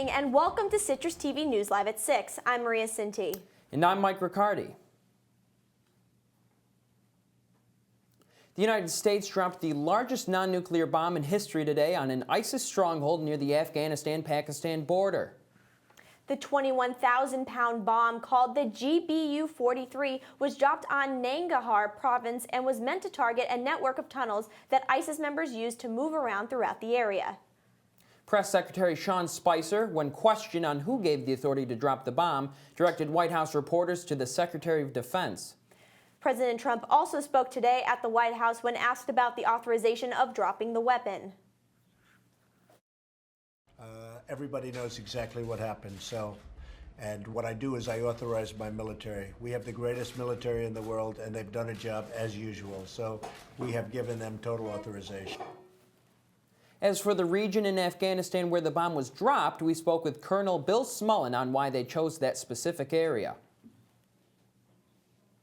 And welcome to Citrus TV News Live at 6. I'm Maria Cinti. And I'm Mike Riccardi. The United States dropped the largest non-nuclear bomb in history today on an ISIS stronghold near the Afghanistan-Pakistan border. The 21,000-pound bomb called the GBU-43 was dropped on Nangarhar province and was meant to target a network of tunnels that ISIS members used to move around throughout the area. Press Secretary Sean Spicer, when questioned on who gave the authority to drop the bomb, directed White House reporters to the Secretary of Defense. President Trump also spoke today at the White House when asked about the authorization of dropping the weapon. Everybody knows exactly what happened, and what I do is I authorize my military. We have the greatest military in the world, and they've done a job as usual, so we have given them total authorization. As for the region in Afghanistan where the bomb was dropped, we spoke with Colonel Bill Smullen on why they chose that specific area.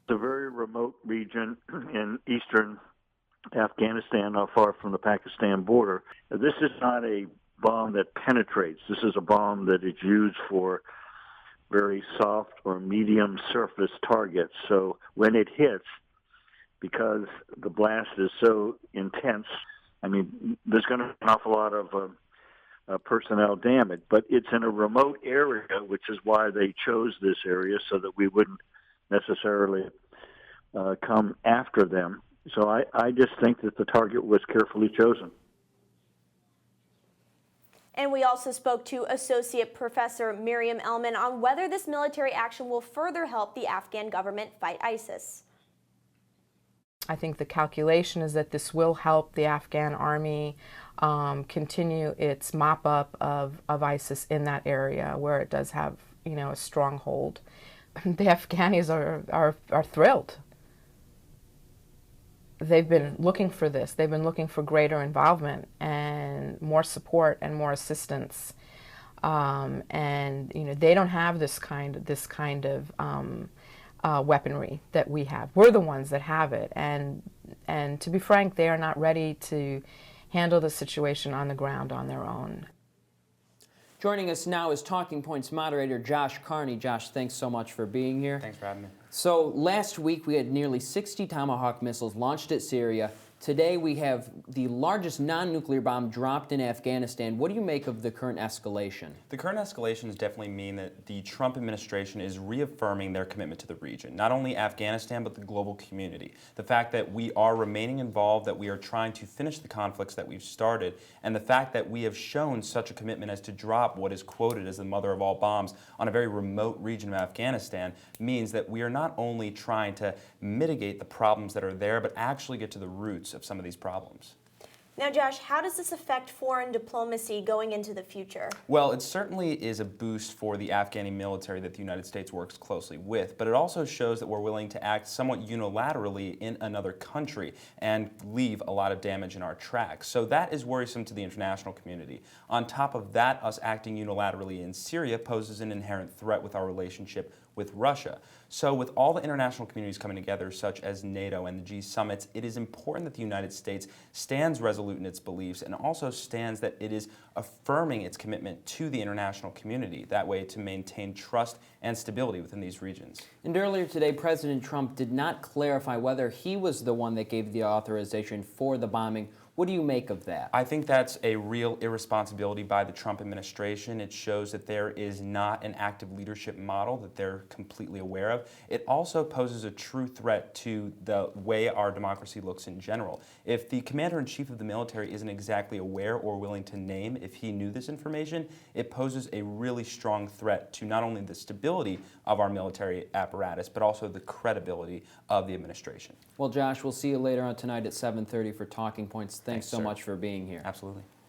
It's a very remote region in eastern Afghanistan, not far from the Pakistan border. This is not a bomb that penetrates. This is a bomb that is used for very soft or medium surface targets. So when it hits, because the blast is so intense, I mean, there's going to be an awful lot of personnel damage, but it's in a remote area, which is why they chose this area, so that we wouldn't necessarily come after them. So I just think that the target was carefully chosen. And we also spoke to Associate Professor Miriam Ellman on whether this military action will further help the Afghan government fight ISIS. I think the calculation is that this will help the Afghan army continue its mop-up of ISIS in that area where it does have, a stronghold. The Afghanis are thrilled. They've been looking for this. They've been looking for greater involvement and more support and more assistance. And they don't have this kind of weaponry that we have. We're the ones that have it, and to be frank, they are not ready to handle the situation on the ground on their own. Joining us now is Talking Points moderator Josh Carney. Josh, thanks so much for being here. Thanks for having me. So last week we had nearly 60 Tomahawk missiles launched at Syria. Today we have the largest non-nuclear bomb dropped in Afghanistan. What do you make of the current escalation? The current escalations definitely mean that the Trump administration is reaffirming their commitment to the region, not only Afghanistan, but the global community. The fact that we are remaining involved, that we are trying to finish the conflicts that we've started, and the fact that we have shown such a commitment as to drop what is quoted as the mother of all bombs on a very remote region of Afghanistan means that we are not only trying to mitigate the problems that are there, but actually get to the roots of some of these problems. Now, Josh, how does this affect foreign diplomacy going into the future? Well, it certainly is a boost for the Afghani military that the United States works closely with, but it also shows that we're willing to act somewhat unilaterally in another country and leave a lot of damage in our tracks. So that is worrisome to the international community. On top of that, us acting unilaterally in Syria poses an inherent threat with our relationship with Russia. So with all the international communities coming together, such as NATO and the G summits, it is important that the United States stands resolute in its beliefs and also stands that it is affirming its commitment to the international community, that way to maintain trust and stability within these regions. And earlier today, President Trump did not clarify whether he was the one that gave the authorization for the bombing. What do you make of that? I think that's a real irresponsibility by the Trump administration. It shows that there is not an active leadership model that they're completely aware of. It also poses a true threat to the way our democracy looks in general. If the commander-in-chief of the military isn't exactly aware or willing to name if he knew this information, it poses a really strong threat to not only the stability of our military apparatus, but also the credibility of the administration. Well, Josh, we'll see you later on tonight at 7:30 for Talking Points. Thanks so sir. much for being here. Absolutely.